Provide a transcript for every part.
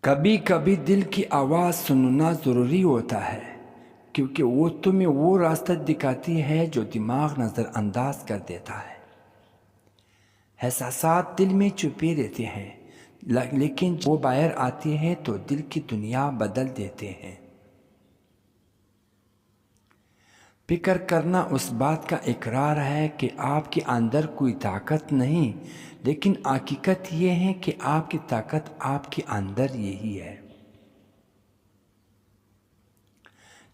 کبھی کبھی دل کی آواز سننا ضروری ہوتا ہے، کیونکہ وہ تمہیں وہ راستہ دکھاتی ہے جو دماغ نظر انداز کر دیتا ہے۔ احساسات دل میں چھپے رہتے ہیں، لیکن جب وہ باہر آتے ہیں تو دل کی دنیا بدل دیتے ہیں۔ فکر کرنا اس بات کا اقرار ہے کہ آپ کے اندر کوئی طاقت نہیں، لیکن حقیقت یہ ہے کہ آپ کی طاقت آپ کے اندر یہی ہے۔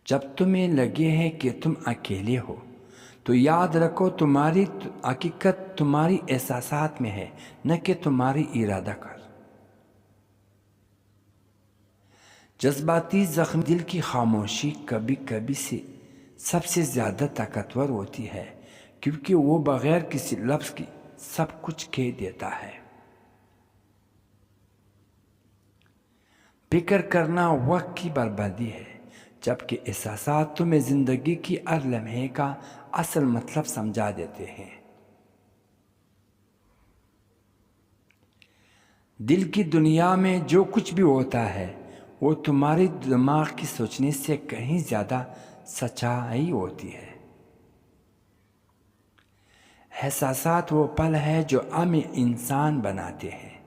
جب تمہیں لگے ہے کہ تم اکیلے ہو تو یاد رکھو تمہاری حقیقت تمہاری احساسات میں ہے، نہ کہ تمہاری ارادہ کر۔ جذباتی زخم دل کی خاموشی کبھی کبھی سے سب سے زیادہ طاقتور ہوتی ہے، کیونکہ وہ بغیر کسی لفظ کی سب کچھ کہہ دیتا ہے۔ فکر کرنا وقت کی بربادی ہے، جبکہ احساسات تمہیں زندگی کی ہر لمحے کا اصل مطلب سمجھا دیتے ہیں۔ دل کی دنیا میں جو کچھ بھی ہوتا ہے وہ تمہارے دماغ کی سوچنے سے کہیں زیادہ سچائی ہوتی ہے۔ احساسات وہ پل ہے جو ہمیں انسان بناتے ہیں،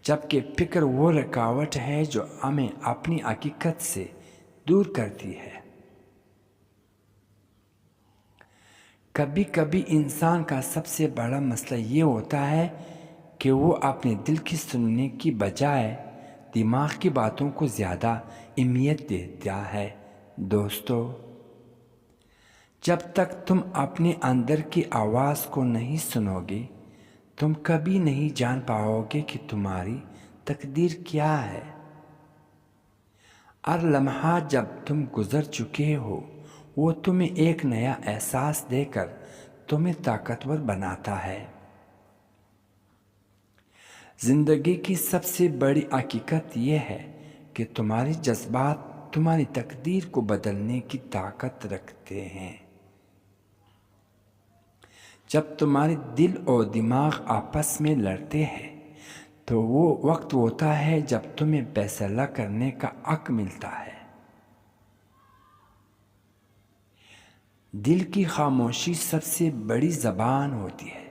جبکہ فکر وہ رکاوٹ ہے جو ہمیں اپنی حقیقت سے دور کرتی ہے۔ کبھی کبھی انسان کا سب سے بڑا مسئلہ یہ ہوتا ہے کہ وہ اپنے دل کی سننے کی بجائے دماغ کی باتوں کو زیادہ اہمیت دیتا ہے۔ دوستو، جب تک تم اپنے اندر کی آواز کو نہیں سنو گے، تم کبھی نہیں جان پاؤ گے کہ تمہاری تقدیر کیا ہے۔ ہر لمحہ جب تم گزر چکے ہو وہ تمہیں ایک نیا احساس دے کر تمہیں طاقتور بناتا ہے۔ زندگی کی سب سے بڑی حقیقت یہ ہے کہ تمہارے جذبات تمہاری تقدیر کو بدلنے کی طاقت رکھتے ہیں۔ جب تمہارے دل اور دماغ آپس میں لڑتے ہیں تو وہ وقت ہوتا ہے جب تمہیں فیصلہ کرنے کا حق ملتا ہے۔ دل کی خاموشی سب سے بڑی زبان ہوتی ہے،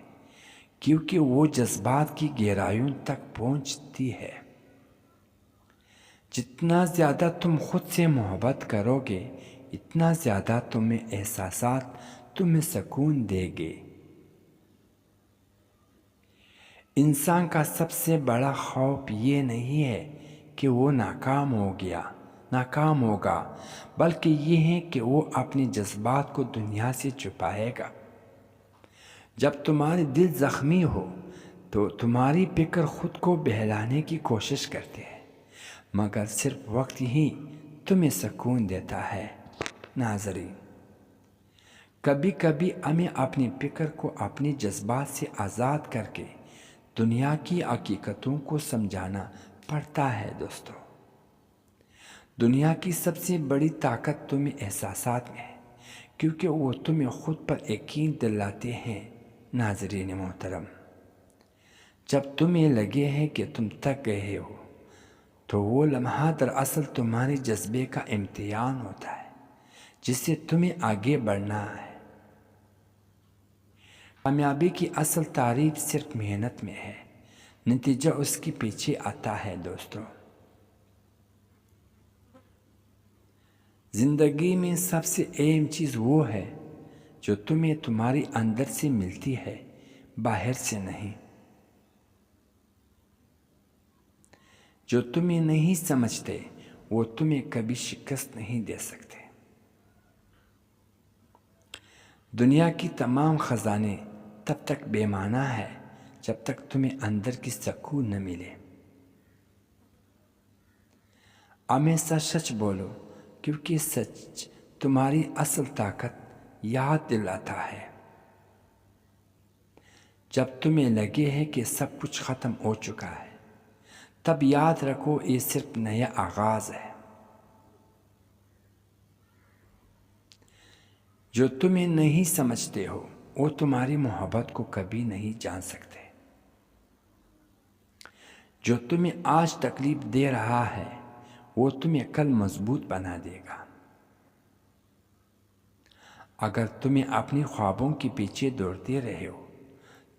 کیونکہ وہ جذبات کی گہرائیوں تک پہنچتی ہے۔ جتنا زیادہ تم خود سے محبت کرو گے، اتنا زیادہ تمہیں احساسات تمہیں سکون دے گے۔ انسان کا سب سے بڑا خوف یہ نہیں ہے کہ وہ ناکام ہوگا، بلکہ یہ ہے کہ وہ اپنے جذبات کو دنیا سے چھپائے گا۔ جب تمہارا دل زخمی ہو تو تمہاری فکر خود کو بہلانے کی کوشش کرتے ہیں، مگر صرف وقت ہی تمہیں سکون دیتا ہے۔ ناظرین، کبھی کبھی ہمیں اپنی فکر کو اپنے جذبات سے آزاد کر کے دنیا کی حقیقتوں کو سمجھانا پڑتا ہے۔ دوستو، دنیا کی سب سے بڑی طاقت تمہیں احساسات میں ہے، کیونکہ وہ تمہیں خود پر یقین دلاتے ہیں۔ ناظرین محترم، جب تمہیں لگے ہے کہ تم تھک گئے ہو تو وہ لمحہ دراصل تمہارے جذبے کا امتحان ہوتا ہے، جس سے تمہیں آگے بڑھنا ہے۔ کامیابی کی اصل تعریف صرف محنت میں ہے، نتیجہ اس کے پیچھے آتا ہے۔ دوستو، زندگی میں سب سے اہم چیز وہ ہے جو تمہیں تمہاری اندر سے ملتی ہے، باہر سے نہیں۔ جو تمہیں نہیں سمجھتے وہ تمہیں کبھی شکست نہیں دے سکتے۔ دنیا کی تمام خزانے تب تک بے معنی ہے جب تک تمہیں اندر کی سکون نہ ملے۔ ہمیشہ سچ بولو، کیونکہ سچ تمہاری اصل طاقت یاد دلاتا ہے۔ جب تمہیں لگے ہے کہ سب کچھ ختم ہو چکا ہے، تب یاد رکھو یہ صرف نیا آغاز ہے۔ جو تمہیں نہیں سمجھتے ہو وہ تمہاری محبت کو کبھی نہیں جان سکتے۔ جو تمہیں آج تکلیف دے رہا ہے وہ تمہیں کل مضبوط بنا دے گا۔ اگر تمہیں اپنی خوابوں کے پیچھے دوڑتے رہے ہو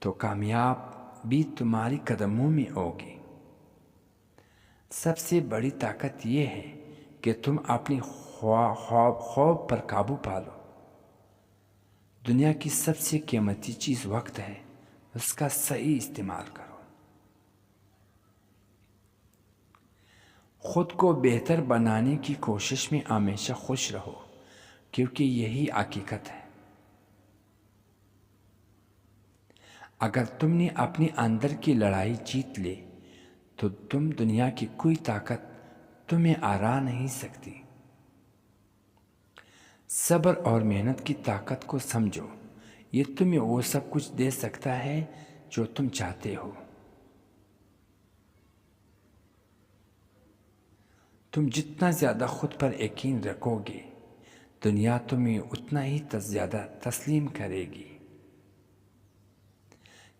تو کامیاب بھی تمہاری قدموں میں ہوگی۔ سب سے بڑی طاقت یہ ہے کہ تم اپنی خواب پر قابو پالو۔ دنیا کی سب سے قیمتی چیز وقت ہے، اس کا صحیح استعمال کرو۔ خود کو بہتر بنانے کی کوشش میں ہمیشہ خوش رہو، کیونکہ یہی حقیقت ہے۔ اگر تم نے اپنے اندر کی لڑائی جیت لی تو تم دنیا کی کوئی طاقت تمہیں ہرا نہیں سکتی۔ صبر اور محنت کی طاقت کو سمجھو، یہ تمہیں وہ سب کچھ دے سکتا ہے جو تم چاہتے ہو۔ تم جتنا زیادہ خود پر یقین رکھو گے، دنیا تمہیں اتنا ہی زیادہ تسلیم کرے گی۔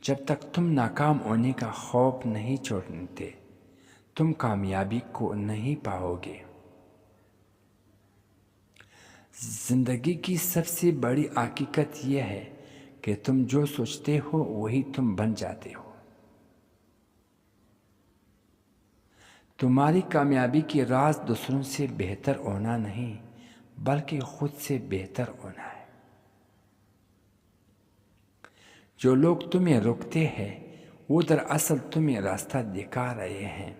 جب تک تم ناکام ہونے کا خوف نہیں چھوڑتے، تم کامیابی کو نہیں پاؤ گے۔ زندگی کی سب سے بڑی حقیقت یہ ہے کہ تم جو سوچتے ہو وہی تم بن جاتے ہو۔ تمہاری کامیابی کی راز دوسروں سے بہتر ہونا نہیں، بلکہ خود سے بہتر ہونا ہے۔ جو لوگ تمہیں روکتے ہیں وہ دراصل تمہیں راستہ دکھا رہے ہیں۔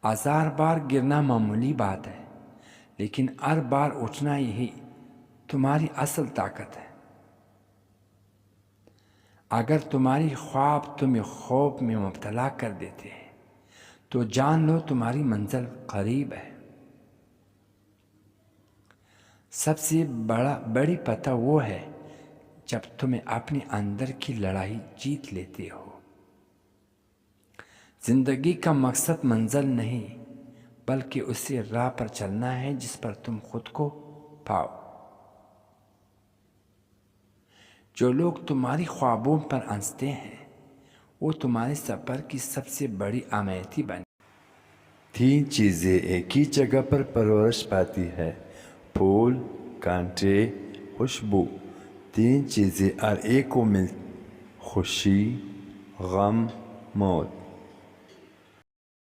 1000 بار گرنا معمولی بات ہے، لیکن ہر بار اٹھنا یہی تمہاری اصل طاقت ہے۔ اگر تمہاری خواب تمہیں خوف میں مبتلا کر دیتے ہیں تو جان لو تمہاری منزل قریب ہے۔ سب سے بڑی فتح وہ ہے جب تمہیں اپنے اندر کی لڑائی جیت لیتے ہو۔ زندگی کا مقصد منزل نہیں، بلکہ اسی راہ پر چلنا ہے جس پر تم خود کو پاؤ۔ جو لوگ تمہاری خوابوں پر ہنستے ہیں وہ تمہارے سفر کی سب سے بڑی حمایتی بنے۔ 3 چیزیں ایک ہی جگہ پر پرورش پاتی ہے: پھول، کانٹے، خوشبو۔ 3 چیزیں ہر ایک کو خوشی، غم، موت۔